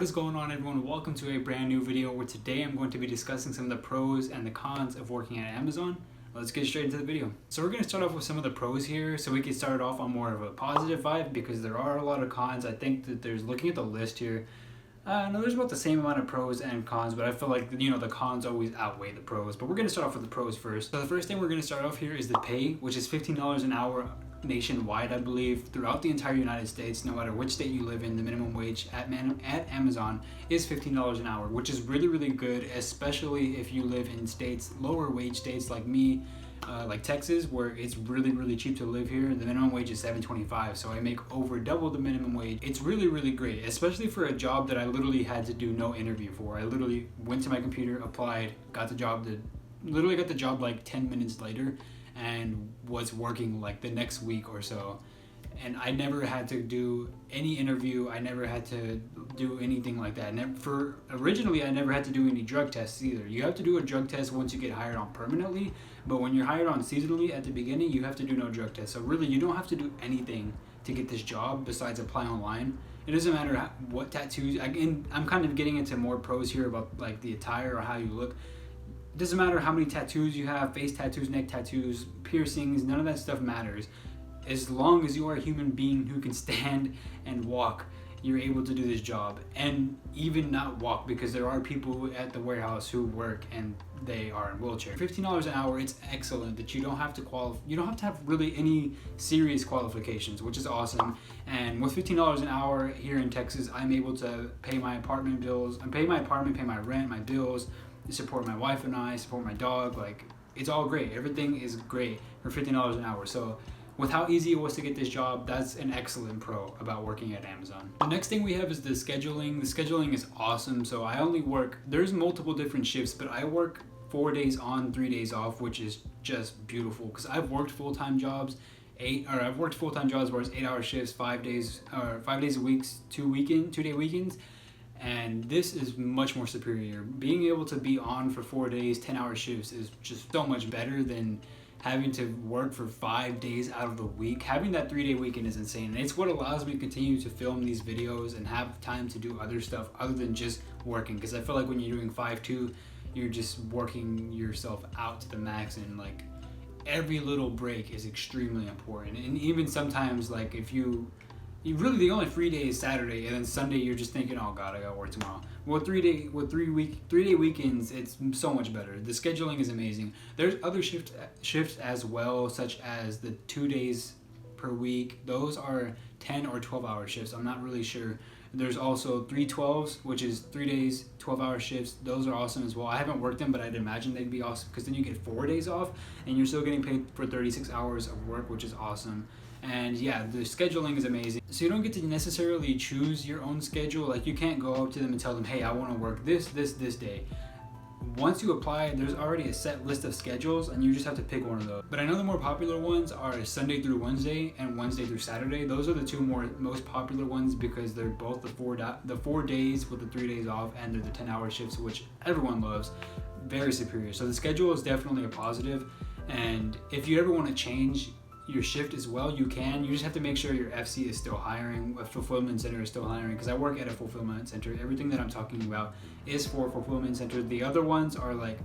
What is going on, everyone? Welcome to a brand new video where today I'm going to be discussing some of the pros and the cons of working at Amazon. Let's get straight into the video. So we're going to start off with some of the pros here so we can start off on more of a positive vibe because there are a lot of cons. I think that there's, looking at the list here, no, there's about the same amount of pros and cons, but I feel like, the cons always outweigh the pros. But we're going to start off with the pros first. So the first thing we're going to start off here is the pay, which is $15 an hour nationwide, I believe, throughout the entire United States. No matter which state you live in, the minimum wage at Amazon is $15 an hour, which is really, really good, especially if you live in states, lower wage states like me, like Texas, where it's really, really cheap to live here. The minimum wage is $7.25, so I make over double the minimum wage. It's really, really great, especially for a job that I literally had to do no interview for. I literally went to my computer, applied, got the job like 10 minutes later, and was working like the next week or so. And I never had to do any interview. I never had to do anything like that. Originally, I never had to do any drug tests either. You have to do a drug test once you get hired on permanently, but when you're hired on seasonally at the beginning, you have to do no drug test. So really, you don't have to do anything to get this job besides apply online. It doesn't matter what tattoos. I'm kind of getting into more pros here about like the attire or how you look. It doesn't matter how many tattoos you have, face tattoos, neck tattoos, piercings, none of that stuff matters. As long as you are a human being who can stand and walk, you're able to do this job. And even not walk, because there are people at the warehouse who work and they are in wheelchair. $15 an hour, it's excellent that you don't have to have really any serious qualifications, which is awesome. And with $15 an hour here in Texas, I'm able to pay my apartment bills, pay my rent, my bills, support my wife and I, support my dog. Like, it's all great. Everything is great for $15 an hour. So with how easy it was to get this job, that's an excellent pro about working at Amazon. The next thing we have is the scheduling. The scheduling is awesome. So there's multiple different shifts, but I work 4 days on, 3 days off, which is just beautiful because I've worked full-time jobs, where it's 8-hour shifts, 5 days a week, 2-day weekends. And this is much more superior. Being able to be on for 4 days, 10-hour shifts is just so much better than having to work for 5 days out of the week. Having that 3-day weekend is insane. And it's what allows me to continue to film these videos and have time to do other stuff other than just working. Because I feel like when you're doing 5-2, you're just working yourself out to the max, and like every little break is extremday important. And even sometimes, like if you really, the only free day is Saturday, and then Sunday you're just thinking, oh god, I gotta work tomorrow. Well, 3-day weekends, it's so much better. The scheduling is amazing. There's other shifts as well, such as the 2 days per week. Those are 10 or 12-hour shifts. I'm not really sure. There's also 3/12s, which is 3 days, 12-hour shifts. Those are awesome as well. I haven't worked them, but I'd imagine they'd be awesome because then you get 4 days off, and you're still getting paid for 36 hours of work, which is awesome. And yeah, the scheduling is amazing. So you don't get to necessarily choose your own schedule. Like, you can't go up to them and tell them, hey, I want to work this day. Once you apply, there's already a set list of schedules, and you just have to pick one of those. But I know the more popular ones are Sunday through Wednesday and Wednesday through Saturday. Those are the two most popular ones because they're both the 4 days with the 3 days off, and they're the 10-hour shifts, which everyone loves. Very superior. So the schedule is definitely a positive. And if you ever want to change your shift as well, you can. You just have to make sure your FC is still hiring, a fulfillment center is still hiring, because I work at a fulfillment center. Everything that I'm talking about is for fulfillment centers. The other ones are like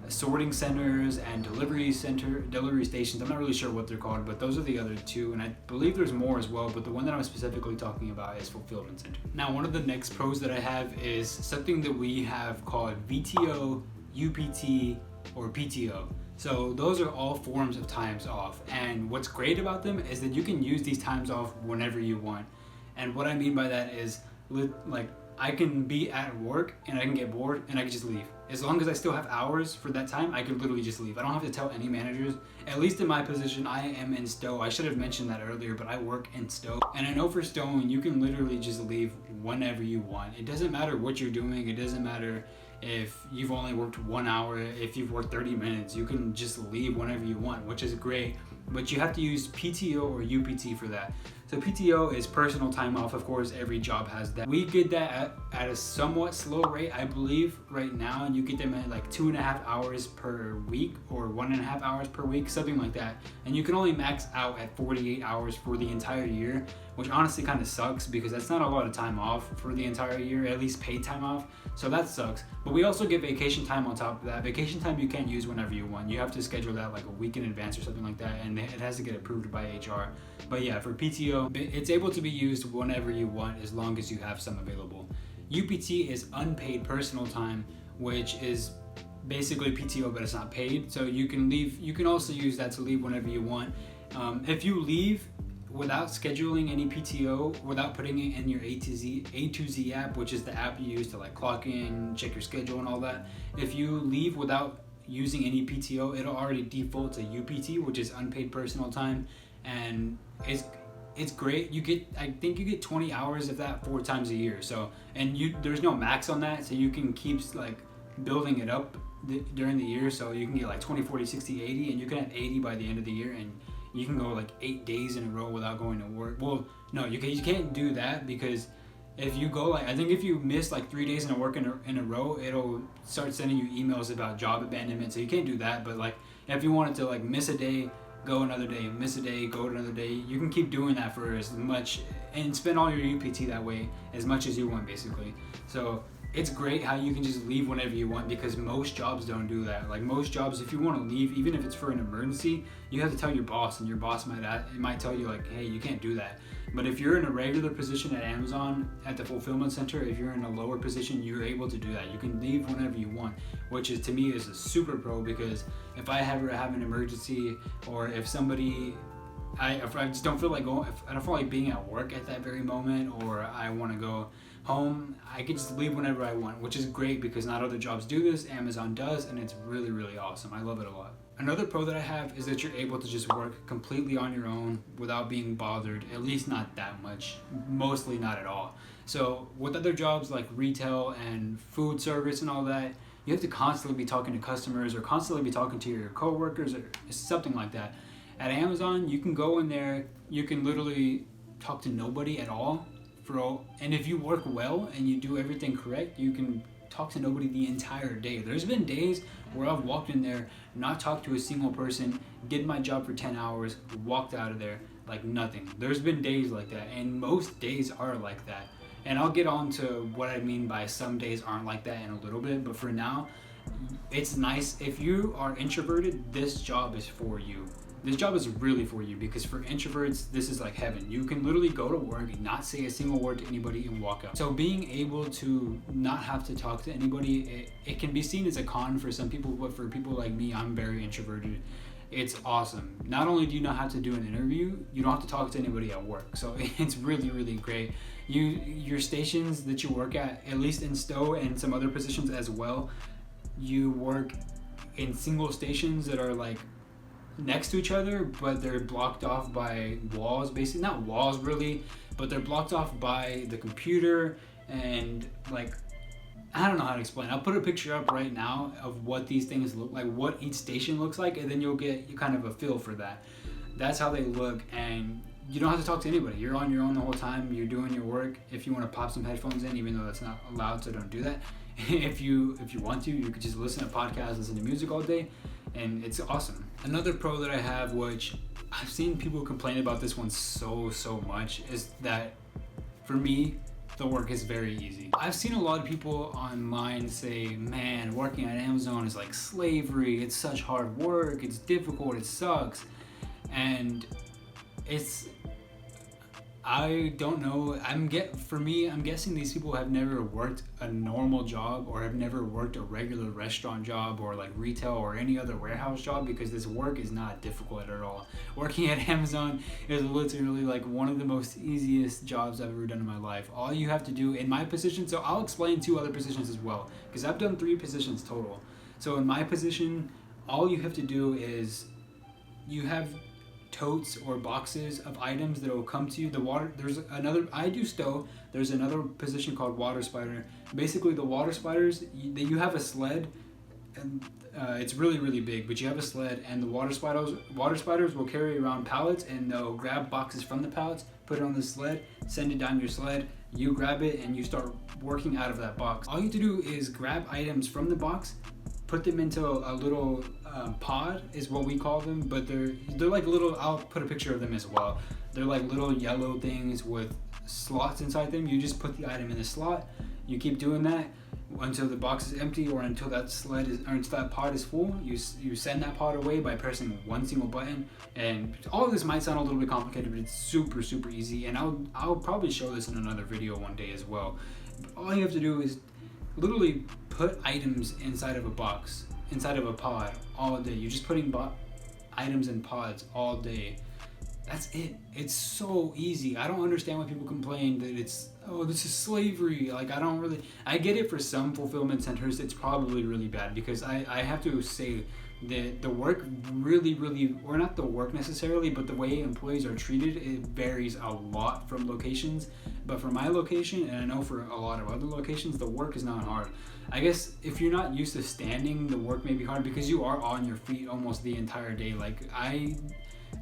sorting centers and delivery stations. I'm not really sure what they're called, but those are the other two, and I believe there's more as well, but the one that I'm specifically talking about is fulfillment center. Now, one of the next pros that I have is something that we have called VTO, UPT, or PTO. So those are all forms of times off, and what's great about them is that you can use these times off whenever you want. And what I mean by that is, like, I can be at work and I can get bored and I can just leave. As long as I still have hours for that time, I can literally just leave. I don't have to tell any managers. At least in my position, I am in Stowe. I should have mentioned that earlier, but I work in Stowe. And I know for Stowe, you can literally just leave whenever you want. It doesn't matter what you're doing. It doesn't matter if you've only worked 1 hour, if you've worked 30 minutes, you can just leave whenever you want, which is great. But you have to use PTO or UPT for that. So PTO is personal time off. Of course, every job has that. We get that at a somewhat slow rate, I believe, right now, and you get them at like 2.5 hours per week or 1.5 hours per week, something like that. And you can only max out at 48 hours for the entire year, which honestly kind of sucks because that's not a lot of time off for the entire year, at least paid time off. So that sucks. But we also get vacation time on top of that. Vacation time you can't use whenever you want. You have to schedule that like a week in advance or something like that, and it has to get approved by HR. But yeah, for PTO, it's able to be used whenever you want as long as you have some available. UPT is unpaid personal time, which is basically PTO, but it's not paid. So you can leave. You can also use that to leave whenever you want. If you leave without scheduling any PTO, without putting it in your A2Z app, which is the app you use to like clock in, check your schedule and all that. If you leave without using any PTO, it'll already default to UPT, which is unpaid personal time, and it's great. I think you get 20 hours of that 4 times a year. So, and there's no max on that, so you can keep like building it up during the year. So you can get like 20, 40, 60, 80, and you can have 80 by the end of the year, and you can go like 8 days in a row without going to work. Well, no, you can't do that, because if you go like, I think if you miss like 3 days in a row, it'll start sending you emails about job abandonment. So you can't do that. But like if you wanted to like miss a day, go another day, miss a day, go another day, you can keep doing that for as much and spend all your UPT that way as much as you want, basically. So it's great how you can just leave whenever you want, because most jobs don't do that. Like most jobs, if you want to leave, even if it's for an emergency, you have to tell your boss, and your boss might tell you like, hey, you can't do that. But if you're in a regular position at Amazon at the fulfillment center, if you're in a lower position, you're able to do that. You can leave whenever you want, which is, to me, is a super pro, because if I ever have an emergency, or if somebody, if I just don't feel like going, if I don't feel like being at work at that very moment, or I want to go home, I can just leave whenever I want, which is great because not other jobs do this. Amazon does, and it's really, really awesome. I love it a lot. Another pro that I have is that you're able to just work completely on your own without being bothered, at least not that much, mostly not at all. So with other jobs like retail and food service and all that, you have to constantly be talking to customers or constantly be talking to your coworkers or something like that. At Amazon, you can go in there, you can literally talk to nobody at all. And if you work well and you do everything correct, you can talk to nobody the entire day. There's been days where I've walked in there, not talked to a single person, did my job for 10 hours, walked out of there like nothing. There's been days like that, and most days are like that. And I'll get on to what I mean by some days aren't like that in a little bit, but for now, it's nice. If you are introverted, this job is for you. This job is really for you, because for introverts, this is like heaven. You can literally go to work and not say a single word to anybody and walk out. So being able to not have to talk to anybody, it can be seen as a con for some people, but for people like me, I'm very introverted. It's awesome. Not only do you not have to do an interview, you don't have to talk to anybody at work. So it's really, really great. Your stations that you work at least in Stowe and some other positions as well, you work in single stations that are like next to each other, but they're blocked off by walls, basically. Not walls really, but they're blocked off by the computer, and like, I don't know how to explain. I'll put a picture up right now of what these things look like, what each station looks like, and then you'll get kind of a feel for that. That's how they look, and you don't have to talk to anybody. You're on your own the whole time. You're doing your work. If you want to pop some headphones in, even though that's not allowed, so don't do that. If you want to, you could just listen to podcasts, listen to music all day, and it's awesome. Another pro that I have, which I've seen people complain about this one so much, is that for me, the work is very easy. I've seen a lot of people online say, man, working at Amazon is like slavery, it's such hard work, it's difficult, it sucks. And I don't know. I'm guessing these people have never worked a normal job, or have never worked a regular restaurant job, or like retail, or any other warehouse job, because this work is not difficult at all. Working at Amazon is literally like one of the most easiest jobs I've ever done in my life. All you have to do in my position, so I'll explain 2 other positions as well, because I've done 3 positions total. So in my position, all you have to do is you have totes or boxes of items that will come to you. I do Stowe. There's another position called water spider. Basically, the water spiders, you have a sled, and it's really, really big, but you have a sled, and the water spiders will carry around pallets, and they'll grab boxes from the pallets, put it on the sled, send it down your sled, you grab it, and you start working out of that box. All you have to do is grab items from the box, put them into a little pod is what we call them, but they're like little, I'll put a picture of them as well. They're like little yellow things with slots inside them. You just put the item in the slot. You keep doing that until the box is empty, or until that pod is full. You send that pod away by pressing one single button. And all of this might sound a little bit complicated, but it's super easy. And I'll probably show this in another video one day as well. All you have to do is literally put items inside of a box, inside of a pod all day. You're just putting items in pods all day. That's it. It's so easy. I don't understand why people complain that this is slavery. Like, I get it for some fulfillment centers. It's probably really bad, because I have to say that the work really, or not the work necessarily, but the way employees are treated, it varies a lot from locations. But for my location, and I know for a lot of other locations, the work is not hard. I guess if you're not used to standing, the work may be hard because you are on your feet almost the entire day. Like, I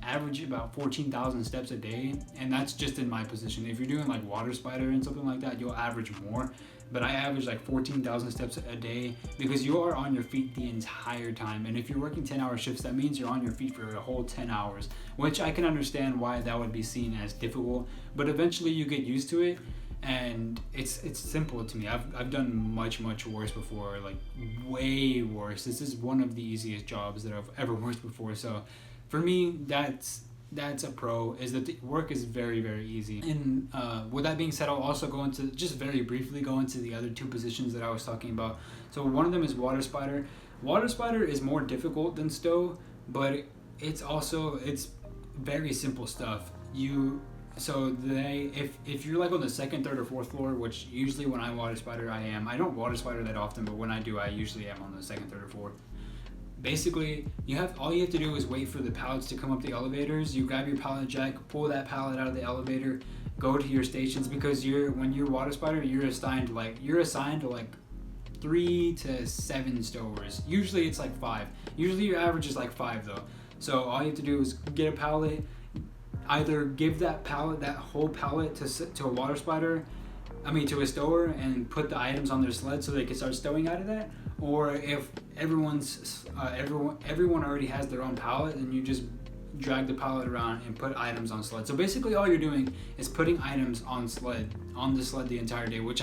average about 14,000 steps a day, and that's just in my position. If you're doing like water spider and something like that, you'll average more, but I average like 14,000 steps a day because you are on your feet the entire time. And if you're working 10-hour shifts, that means you're on your feet for a whole 10 hours, which I can understand why that would be seen as difficult, but eventually you get used to it. And it's simple to me. I've done much worse before, like way worse. This is one of the easiest jobs that I've ever worked before. So for me, that's a pro, is that the work is very easy. And with that being said, I'll also just very briefly go into the other two positions that I was talking about. So one of them is water spider. Water spider is more difficult than stow, but it's very simple stuff. If you're like on the second, third, or fourth floor, which usually when I water spider, I am. I don't water spider that often, but when I do, I usually am on the second, third, or fourth. Basically, all you have to do is wait for the pallets to come up the elevators. You grab your pallet jack, pull that pallet out of the elevator, go to your stations, because when you're water spider, you're assigned to like 3 to 7 stowers. Usually it's like 5. Usually your average is like 5 though. So all you have to do is get a pallet, either give that whole pallet to a water spider, to a stower, and put the items on their sled so they can start stowing out of that. Or if everyone already has their own pallet, then you just drag the pallet around and put items on sled. So basically all you're doing is putting items on the sled the entire day, which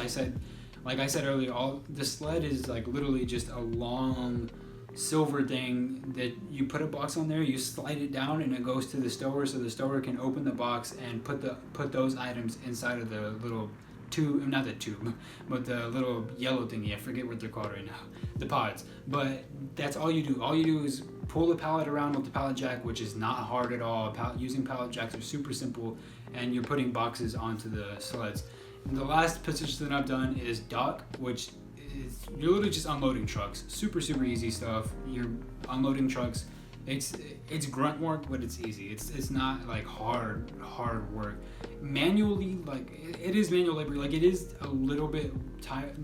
like I said earlier, the sled is like literally just a long silver thing that you put a box on there, you slide it down, and it goes to the stower, so the stower can open the box and put those items inside of the little tube, not the tube, but the little yellow thingy. I forget what they're called right now, the pods. But that's all you do. All you do is pull the pallet around with the pallet jack, which is not hard at all. Using pallet jacks are super simple, and you're putting boxes onto the sleds. And the last position that I've done is dock, which you're literally just unloading trucks. Super easy stuff. You're unloading trucks. It's grunt work, but it's easy. It's not like hard work. Manually, like it is manual labor. Like it is a little bit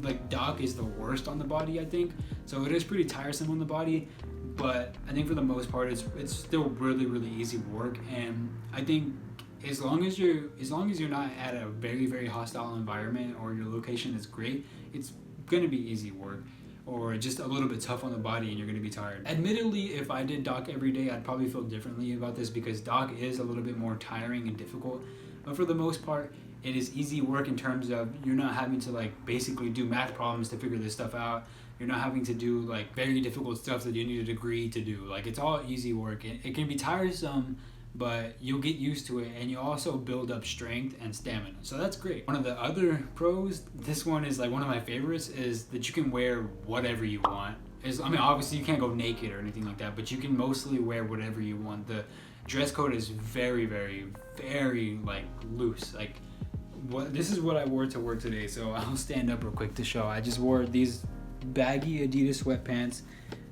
like dock is the worst on the body, I think. So it is pretty tiresome on the body, but I think for the most part it's still really easy work. And I think as long as you're not at a very hostile environment, or your location is great, it's gonna be easy work, or just a little bit tough on the body and you're gonna be tired. Admittedly, if I did dock every day, I'd probably feel differently about this, because dock is a little bit more tiring and difficult. But for the most part, it is easy work in terms of you're not having to like basically do math problems to figure this stuff out. You're not having to do like very difficult stuff that you need a degree to do. Like it's all easy work. It can be tiresome, but you'll get used to it, and you also build up strength and stamina. So that's great. One of the other pros, this one is like one of my favorites, is that you can wear whatever you want. Obviously you can't go naked or anything like that, but you can mostly wear whatever you want. The dress code is very like loose. Like this is what I wore to work today, so I'll stand up real quick to show. I just wore these baggy Adidas sweatpants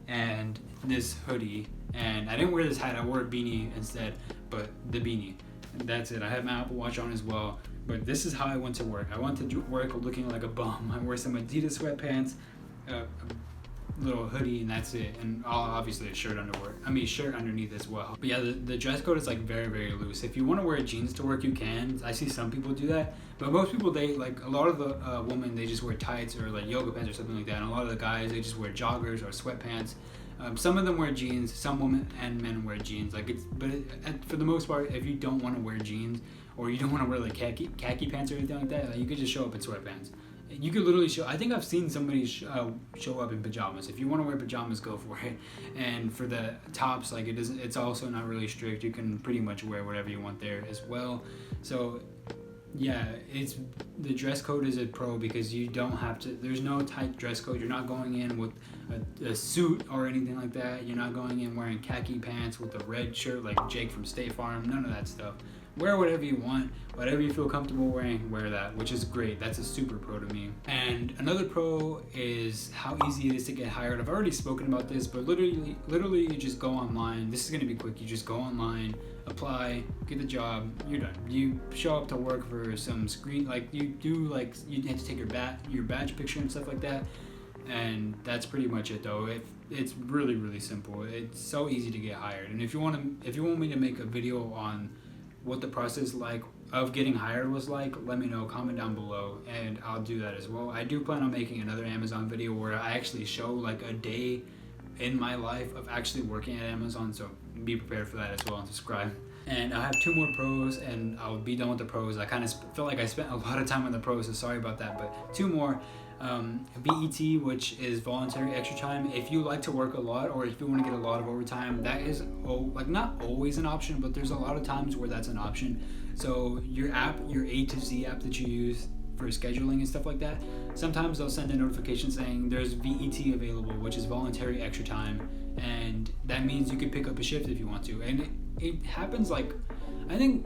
and this hoodie. And I didn't wear this hat, I wore a beanie instead, but the beanie. That's it. I had my Apple Watch on as well, but this is how I went to work. I went to work looking like a bum. I wore some Adidas sweatpants, a little hoodie, and that's it. And obviously a shirt underneath as well. But yeah, the dress code is like very loose. If you want to wear jeans to work, you can. I see some people do that, but most people, a lot of the women, they just wear tights or like yoga pants or something like that. And a lot of the guys, they just wear joggers or sweatpants. Some of them wear jeans, some women and men wear jeans. For the most part, if you don't want to wear jeans or you don't want to wear like khaki pants or anything like that, you could just show up in sweatpants. You could literally show. I think I've seen somebody show up in pajamas. If you want to wear pajamas, go for it. And for the tops, like it's also not really strict. You can pretty much wear whatever you want there as well. So yeah, the dress code is a pro because you don't have to. There's no tight dress code. You're not going in with a suit or anything like that. You're not going in wearing khaki pants with a red shirt like Jake from State Farm. None of that stuff. Wear whatever you want, whatever you feel comfortable wearing, wear that, which is great. That's a super pro to me. And another pro is how easy it is to get hired. I've already spoken about this, but literally you just go online. This is gonna be quick. You just go online, apply, get the job, you're done. You show up to work for some screen, you have to take your badge picture and stuff like that. And that's pretty much it though. It's really, really simple. It's so easy to get hired. And if you want me to make a video on what the process of getting hired was like, let me know, comment down below, and I'll do that as well. I do plan on making another Amazon video where I actually show like a day in my life of actually working at Amazon, so be prepared for that as well, and subscribe. And I have 2 more pros and I'll be done with the pros. I kind of feel like I spent a lot of time on the pros, so sorry about that, but 2 more. VET, which is voluntary extra time. If you like to work a lot or if you want to get a lot of overtime, that is not always an option, but there's a lot of times where that's an option. So your A to Z app that you use for scheduling and stuff like that, sometimes they'll send a notification saying there's VET available, which is voluntary extra time, and that means you could pick up a shift if you want to. And it happens I think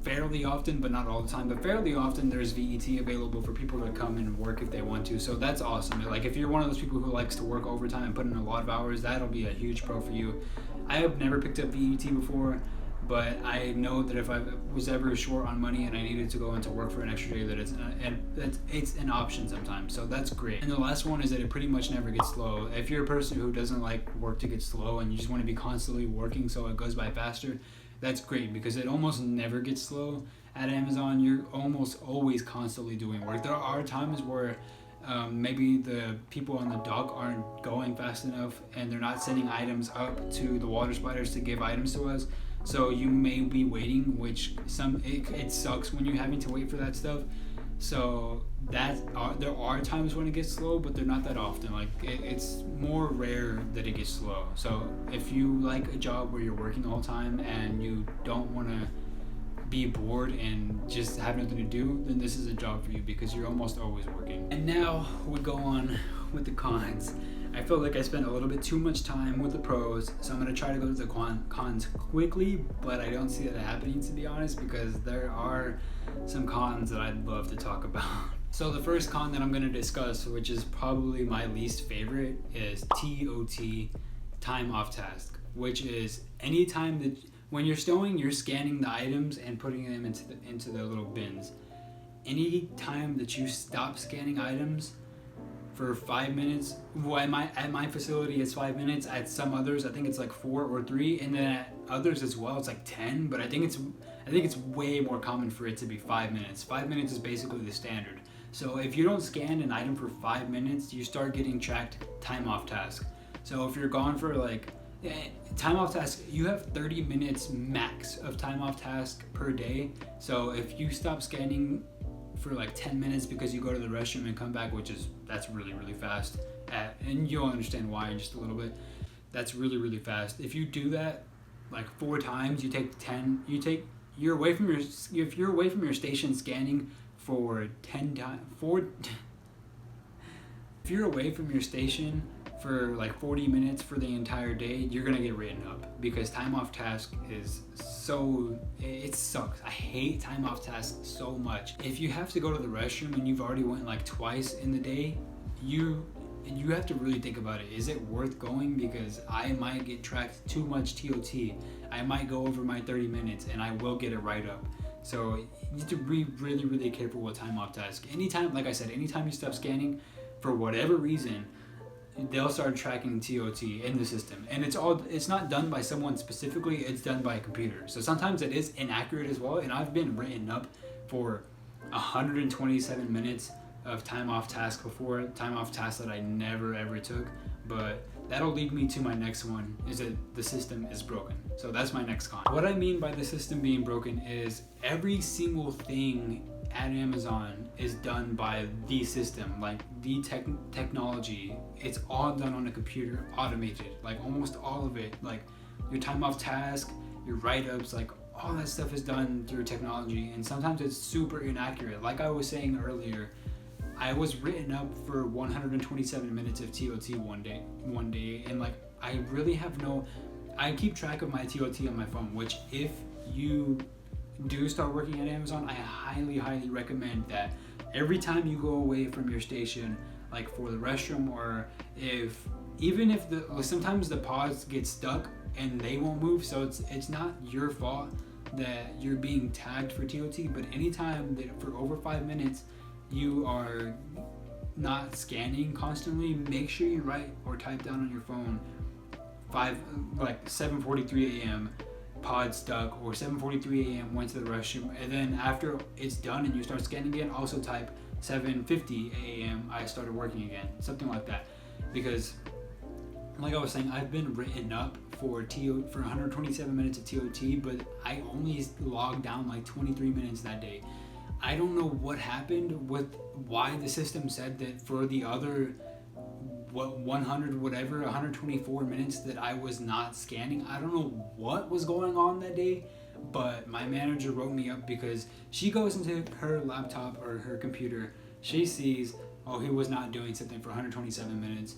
fairly often, but not all the time, but fairly often there's VET available for people to come and work if they want to. So that's awesome. If you're one of those people who likes to work overtime and put in a lot of hours, that'll be a huge pro for you. I have never picked up VET before, but I know that if I was ever short on money and I needed to go into work for an extra day, that it's an option sometimes. So that's great. And the last one is that it pretty much never gets slow. If you're a person who doesn't like work to get slow and you just want to be constantly working so it goes by faster, that's great because it almost never gets slow at Amazon. You're almost always constantly doing work. There are times where maybe the people on the dock aren't going fast enough and they're not sending items up to the water spiders to give items to us. So you may be waiting, which it sucks when you're having to wait for that stuff. So there are times when it gets slow, but they're not that often. It's more rare that it gets slow. So if you like a job where you're working the whole time and you don't want to be bored and just have nothing to do, then this is a job for you because you're almost always working. And now we go on with the cons. I feel like I spent a little bit too much time with the pros, so I'm going to try to go to the cons quickly, but I don't see that happening, to be honest, because there are some cons that I'd love to talk about. So the first con that I'm going to discuss, which is probably my least favorite, is TOT, time off task, which is any time that when you're stowing, you're scanning the items and putting them into the little bins. Any time that you stop scanning items for 5 minutes, well, at my facility it's 5 minutes. At some others I think it's 4 or 3, and then at others as well it's 10, but I think it's way more common for it to be 5 minutes. 5 minutes is basically the standard. So if you don't scan an item for 5 minutes, you start getting tracked time off task. So if you're gone for time off task, you have 30 minutes max of time off task per day. So if you stop scanning for 10 minutes because you go to the restroom and come back, that's really, really fast, and you'll understand why in just a little bit. That's really, really fast. If you do that 4 times, you take 10, you're away from if you're away from your station scanning for 10 times, if you're away from your station for 40 minutes for the entire day, you're gonna get written up because time off task is it sucks. I hate time off task so much. If you have to go to the restroom and you've already went twice in the day, you have to really think about it. Is it worth going? Because I might get tracked too much TOT. I might go over my 30 minutes and I will get a write-up. So you need to be really, really careful with time off task. Anytime, like I said, anytime you stop scanning for whatever reason, they'll start tracking TOT in the system. And it's not done by someone specifically, it's done by a computer. So sometimes it is inaccurate as well, and I've been written up for 127 minutes of time off task before, time off task that I never ever took. But that'll lead me to my next one, is that the system is broken. So that's my next con. What I mean by the system being broken is every single thing at Amazon is done by the system, like the technology. It's all done on a computer, automated, like almost all of it. Like your time off task, your write-ups, like all that stuff is done through technology, and sometimes it's super inaccurate. Like I was saying earlier, I was written up for 127 minutes of TOT one day, and like I really have I keep track of my TOT on my phone, which if you do start working at Amazon, I highly recommend that every time you go away from your station, like for the restroom, or even if sometimes the pods get stuck and they won't move, so it's not your fault that you're being tagged for TOT, but anytime that for over 5 minutes you are not scanning constantly, make sure you write or type down on your phone 7:43 a.m. pod stuck, or 7:43 a.m. went to the restroom, and then after it's done and you start scanning again, also type 7:50 a.m. I started working again, something like that. Because like I was saying, I've been written up for 127 minutes of TOT, but I only logged down like 23 minutes that day. I don't know what happened with why the system said that for the other 124 minutes that I was not scanning. I don't know what was going on that day, but my manager wrote me up because she goes into her laptop or her computer, she sees, oh, he was not doing something for 127 minutes,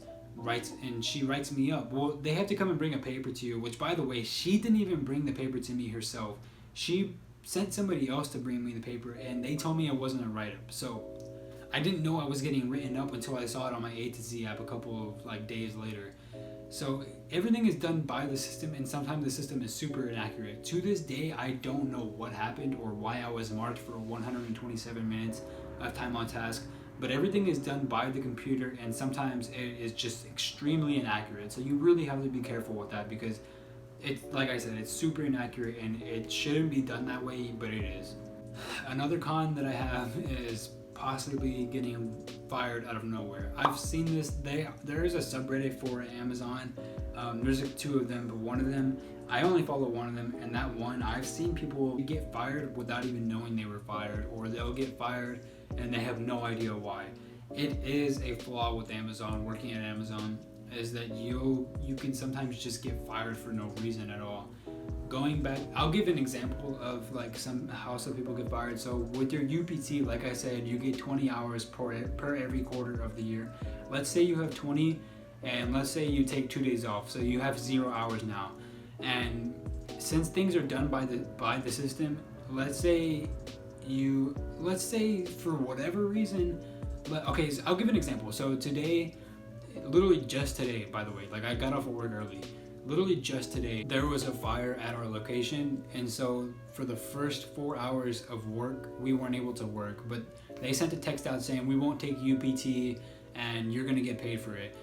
and she writes me up. Well, they have to come and bring a paper to you, which by the way, she didn't even bring the paper to me herself. She sent somebody else to bring me the paper, and they told me it wasn't a write-up. So I didn't know I was getting written up until I saw it on my A to Z app a couple of days later. So everything is done by the system, and sometimes the system is super inaccurate. To this day, I don't know what happened or why I was marked for 127 minutes of time on task, but everything is done by the computer, and sometimes it is just extremely inaccurate. So you really have to be careful with that, because it's, like I said, it's super inaccurate and it shouldn't be done that way, but it is. Another con that I have is possibly getting fired out of nowhere. I've seen this. There is a subreddit for Amazon. There's two of them, but one of them, I only follow one of them, and that one, I've seen people get fired without even knowing they were fired, or they'll get fired and they have no idea why. It is a flaw with Amazon, working at Amazon, is that you can sometimes just get fired for no reason at all. Going back, I'll give an example of how some people get fired. So with your UPT, like I said, you get 20 hours per every quarter of the year. Let's say you have 20, and let's say you take 2 days off, so you have 0 hours now. And since things are done by the system, let's say for whatever reason, okay, so I'll give an example. So today, literally just today, by the way, I got off of work early. Literally just today, there was a fire at our location, and so for the first 4 hours of work, we weren't able to work, but they sent a text out saying, we won't take UPT and you're gonna get paid for it.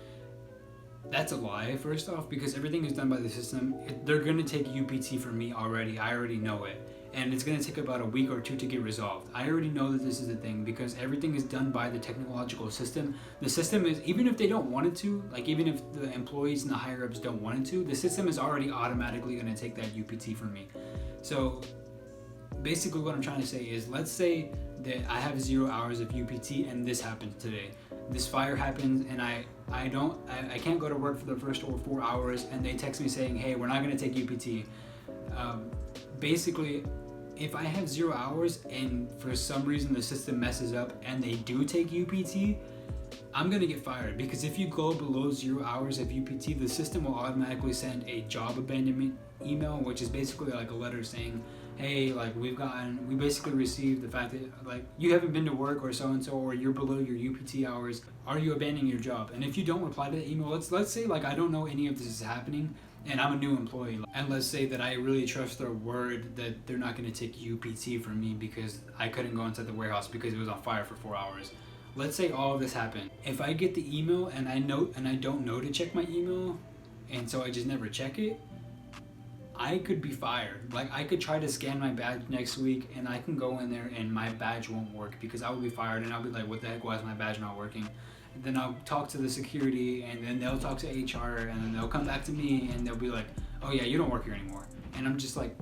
That's a lie, first off, because everything is done by the system. They're gonna take UPT from me already. I already know it. And it's gonna take about a week or two to get resolved. I already know that this is a thing because everything is done by the technological system. The system is, even if they don't want it to, even if the employees and the higher ups don't want it to, the system is already automatically gonna take that UPT from me. So basically what I'm trying to say is, let's say that I have 0 hours of UPT and this happens today. This fire happens and I can't go to work for the first 4 hours, and they text me saying, hey, we're not gonna take UPT. Basically, if I have 0 hours and for some reason the system messes up and they do take UPT, I'm gonna get fired, because if you go below 0 hours of UPT, the system will automatically send a job abandonment email, which is basically a letter saying, hey, we basically received the fact that you haven't been to work, or so-and-so, or you're below your UPT hours. Are you abandoning your job? And if you don't reply to the email, let's say I don't know any of this is happening, and I'm a new employee, and let's say that I really trust their word that they're not going to take UPT from me because I couldn't go inside the warehouse because it was on fire for 4 hours. Let's say all of this happened. If I get the email and I don't know to check my email, and so I just never check it, I could be fired. I could try to scan my badge next week, and I can go in there and my badge won't work because I will be fired, and I'll be like, what the heck, why is my badge not working? then I'll talk to the security, and then they'll talk to HR, and then they'll come back to me, and they'll be like, oh yeah, you don't work here anymore. And I'm just like,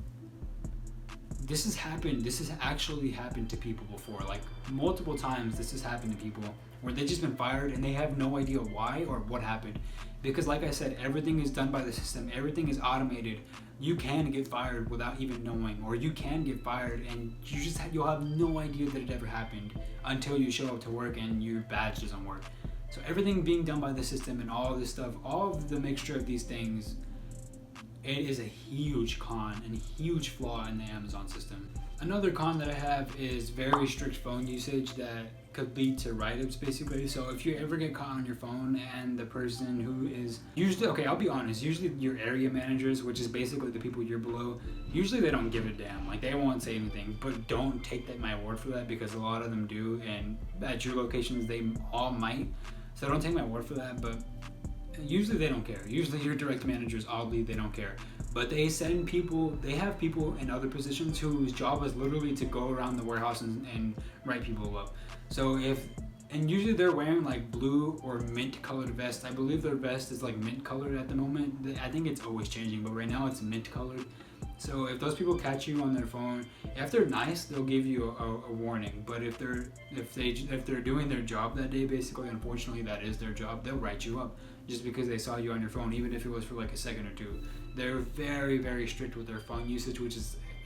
this has actually happened to people before. Like multiple times this has happened to people where they've just been fired and they have no idea why or what happened. Because like I said, everything is done by the system, everything is automated. You can get fired without even knowing, or you can get fired and you'll have no idea that it ever happened until you show up to work and your badge doesn't work. So everything being done by the system and all this stuff, all of the mixture of these things, it is a huge con and a huge flaw in the Amazon system. Another con that I have is very strict phone usage that could lead to write-ups basically. So if you ever get caught on your phone and the person who is usually, okay, I'll be honest, usually your area managers, which is basically the people you're below, usually they don't give a damn. Like they won't say anything, but don't take my word for that, because a lot of them do, and at your locations they all might. So don't take my word for that, but usually they don't care. Usually your direct managers, oddly, they don't care. But they have people in other positions whose job is literally to go around the warehouse and write people up. So and usually they're wearing like blue or mint colored vest. I believe their vest is like mint colored at the moment. I think it's always changing, but right now it's mint colored. So if those people catch you on their phone, if they're nice, they'll give you a warning. But if they're doing their job that day, basically, unfortunately, that is their job, they'll write you up just because they saw you on your phone, even if it was for like a second or two. They're very, very strict with their phone usage,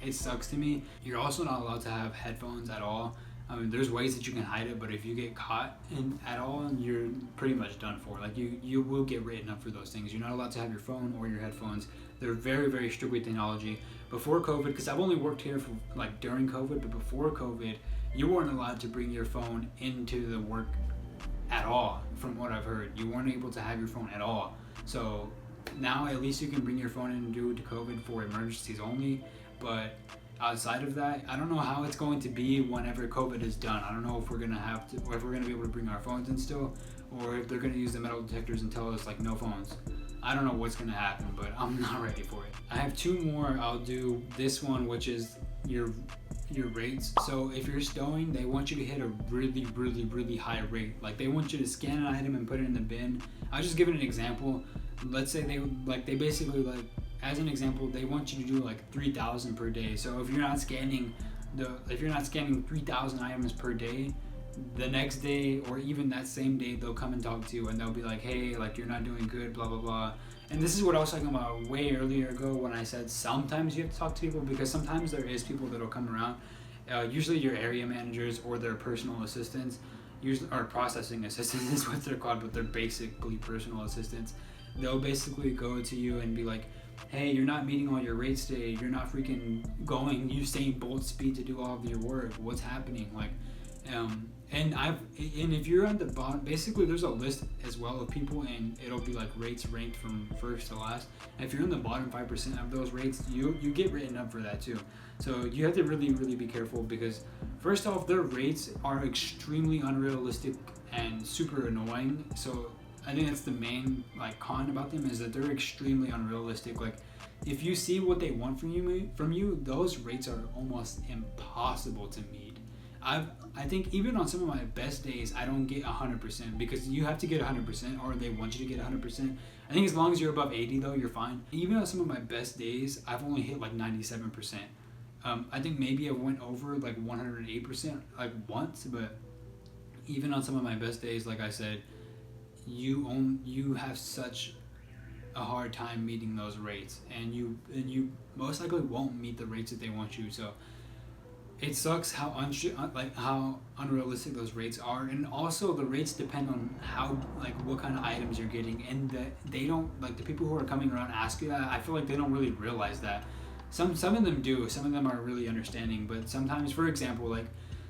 it sucks to me. You're also not allowed to have headphones at all. I mean, there's ways that you can hide it, but if you get caught at all, you're pretty much done for. Like you will get written up for those things. You're not allowed to have your phone or your headphones. They're very, very strict with technology. Before COVID, because I've only worked here for like during COVID, but before COVID, you weren't allowed to bring your phone into the work at all. From what I've heard, you weren't able to have your phone at all. So now at least you can bring your phone in due to COVID for emergencies only, but outside of that, I don't know how it's going to be whenever COVID is done. I don't know if we're gonna be able to bring our phones in still, or if they're gonna use the metal detectors and tell us like no phones. I don't know what's gonna happen, but I'm not ready for it. I have two more. I'll do this one, which is your rates. So if you're stowing, they want you to hit a really, really, really high rate. Like they want you to scan an item and put it in the bin. I'll just give it an example. Let's say they basically as an example, they want you to do like 3,000 per day. So if you're not scanning 3,000 items per day, the next day or even that same day, they'll come and talk to you and they'll be like, hey, like you're not doing good, blah, blah, blah. And this is what I was talking about way earlier ago when I said sometimes you have to talk to people, because sometimes there is people that'll come around. Usually your area managers or their personal assistants, or processing assistants is what they're called, but they're basically personal assistants. They'll basically go to you and be like, hey, you're not meeting all your rates today. You're not freaking going Usain Bolt speed to do all of your work. What's happening? Like, and if you're on the bottom, basically there's a list as well of people, and it'll be like rates ranked from first to last. And if you're in the bottom 5% of those rates, you get written up for that too. So you have to really, really be careful, because first off, their rates are extremely unrealistic and super annoying. So I think that's the main con about them, is that they're extremely unrealistic. Like if you see what they want from you, those rates are almost impossible to meet. I think even on some of my best days, I don't get 100%, because you have to get 100%, or they want you to get 100%. I think as long as you're above 80 though, you're fine. Even on some of my best days, I've only hit like 97%. I think maybe I went over like 108% like once, but even on some of my best days, like I said, you have such a hard time meeting those rates, and you most likely won't meet the rates that they want you. So it sucks how unrealistic those rates are, and also the rates depend on how what kind of items you're getting, and that they don't the people who are coming around ask you that. I feel like they don't really realize that. Some of them do. Some of them are really understanding, but sometimes, for example,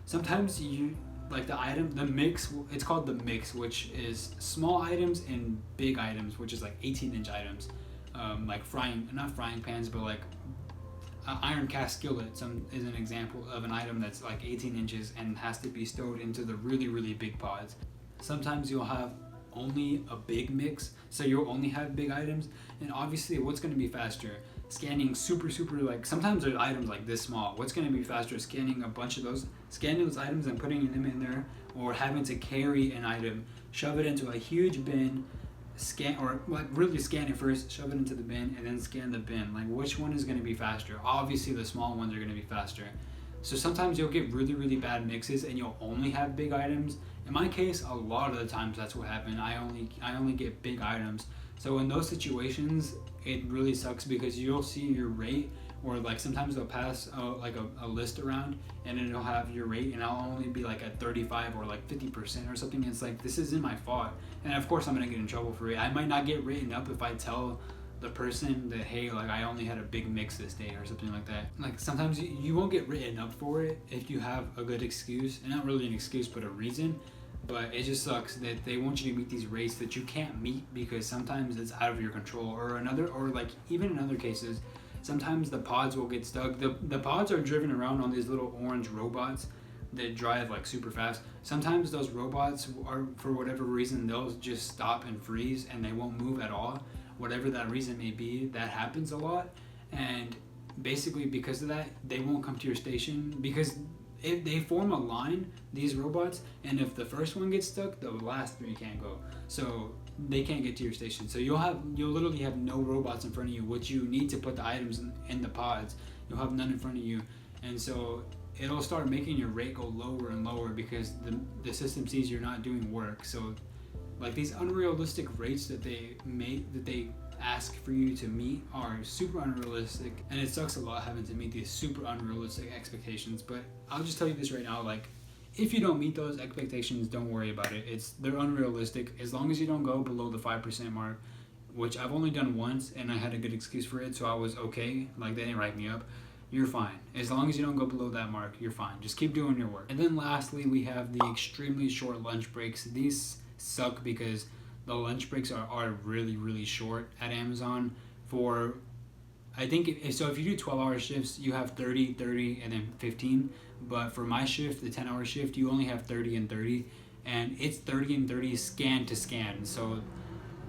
sometimes you the mix, it's called the mix, which is small items and big items, which is 18-inch items, not frying pans, but iron cast skillet is an example of an item that's 18 inches and has to be stowed into the really, really big pods. Sometimes you'll have only a big mix, so you'll only have big items, and obviously what's going to be faster? Scanning super, sometimes there's items this small. What's going to be faster? Scanning those items and putting them in there, or having to carry an item, shove it into a huge bin, scan, or like really scan it first, shove it into the bin, and then scan the bin. Like, which one is going to be faster? Obviously the small ones are going to be faster. So sometimes you'll get really, really bad mixes and you'll only have big items. In my case, a lot of the times that's what happened. I only get big items. So in those situations, it really sucks because you'll see your rate, or like sometimes they'll pass a list around and it'll have your rate, and I'll only be like at 35 or like 50% or something. It's like, this isn't my fault, and of course I'm gonna get in trouble for it. I might not get written up if I tell the person that, hey, like I only had a big mix this day or something like that. Like sometimes you won't get written up for it if you have a good excuse, and not really an excuse but a reason. But it just sucks that they want you to meet these rates that you can't meet because sometimes it's out of your control, or like even in other cases, sometimes the pods will get stuck. The pods are driven around on these little orange robots that drive like super fast. Sometimes those robots are, for whatever reason, they'll just stop and freeze and they won't move at all. Whatever that reason may be, that happens a lot. And basically because of that, they won't come to your station because if they form a line, these robots, and if the first one gets stuck, the last three can't go. So they can't get to your station. So you'll literally have no robots in front of you, which you need to put the items in the pods. You'll have none in front of you. And so it'll start making your rate go lower and lower because the system sees you're not doing work. So like these unrealistic rates that they ask for you to meet are super unrealistic, and it sucks a lot having to meet these super unrealistic expectations. But I'll just tell you this right now, like if you don't meet those expectations, don't worry about it. They're unrealistic. As long as you don't go below the 5% mark, which I've only done once and I had a good excuse for it, so I was okay, like they didn't write me up, you're fine. As long as you don't go below that mark, you're fine. Just keep doing your work. And then lastly, we have the extremely short lunch breaks. These suck because the lunch breaks are really, really short at Amazon. For, I think, if you do 12-hour shifts, you have 30, 30, and then 15. But for my shift, the 10-hour shift, you only have 30 and 30. And it's 30 and 30 scan to scan. So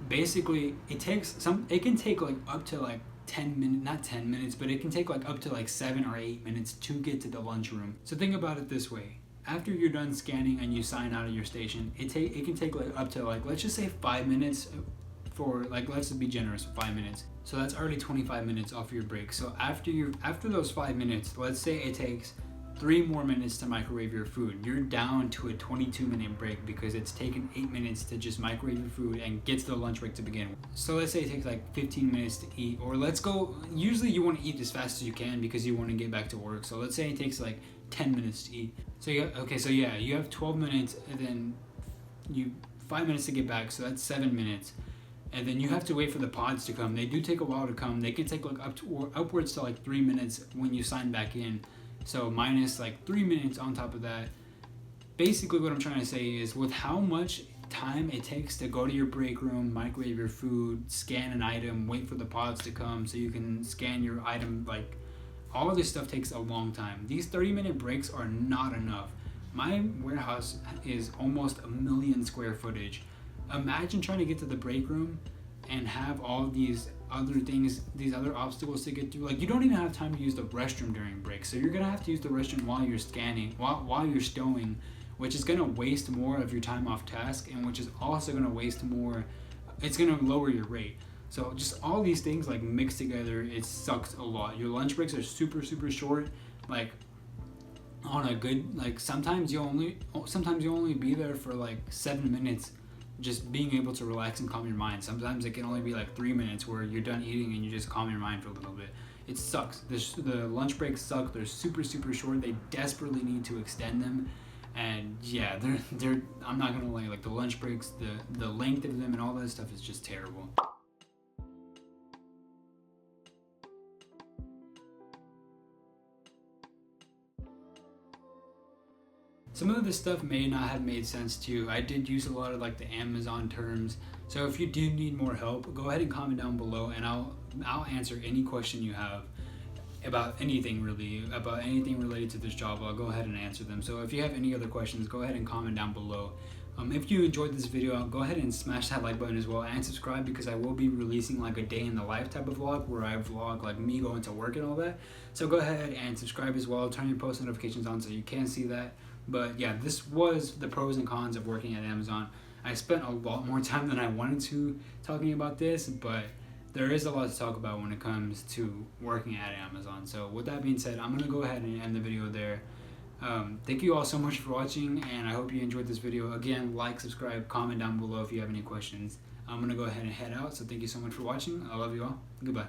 basically, it can take like up to like 10 minutes, not 10 minutes, but it can take like up to like 7 or 8 minutes to get to the lunchroom. So think about it this way. After you're done scanning and you sign out of your station, it can take like up to like, let's just say 5 minutes for like, let's be generous, 5 minutes. So that's already 25 minutes off your break. So after those 5 minutes, let's say it takes 3 more minutes to microwave your food. You're down to a 22-minute break because it's taken 8 minutes to just microwave your food and get to the lunch break to begin with. So let's say it takes like 15 minutes to eat, or usually you want to eat as fast as you can because you want to get back to work. So let's say it takes like 10 minutes to eat. So you have 12 minutes, and then 5 minutes to get back, so that's 7 minutes. And then you have to wait for the pods to come. They do take a while to come. They can take like upwards to like 3 minutes when you sign back in. So minus like 3 minutes on top of that. Basically what I'm trying to say is, with how much time it takes to go to your break room, microwave your food, scan an item, wait for the pods to come so you can scan your item, like all of this stuff takes a long time. These 30-minute breaks are not enough. My warehouse is almost 1 million square footage. Imagine trying to get to the break room and have all these other things, these other obstacles to get through. Like, you don't even have time to use the restroom during breaks. So you're gonna have to use the restroom while you're scanning, while you're stowing, which is gonna waste more of your time off task, and which is also gonna waste more, it's gonna lower your rate. So just all these things like mixed together, it sucks a lot. Your lunch breaks are super, super short. Like on a good, like sometimes you only be there for like 7 minutes, just being able to relax and calm your mind. Sometimes it can only be like 3 minutes where you're done eating and you just calm your mind for a little bit. It sucks. The lunch breaks suck. They're super, super short. They desperately need to extend them. And yeah, they're I'm not gonna lie, like the lunch breaks, the length of them and all that stuff is just terrible. Some of this stuff may not have made sense to you. I did use a lot of like the Amazon terms. So if you do need more help, go ahead and comment down below, and I'll answer any question you have about anything related to this job. I'll go ahead and answer them. So if you have any other questions, go ahead and comment down below. If you enjoyed this video, go ahead and smash that like button as well, and subscribe, because I will be releasing like a day in the life type of vlog where I vlog like me going to work and all that. So go ahead and subscribe as well. Turn your post notifications on so you can see that. But yeah, this was the pros and cons of working at Amazon. I spent a lot more time than I wanted to talking about this, but there is a lot to talk about when it comes to working at Amazon. So with that being said, I'm going to go ahead and end the video there. Thank you all so much for watching, and I hope you enjoyed this video. Again, like, subscribe, comment down below if you have any questions. I'm going to go ahead and head out, so thank you so much for watching. I love you all. Goodbye.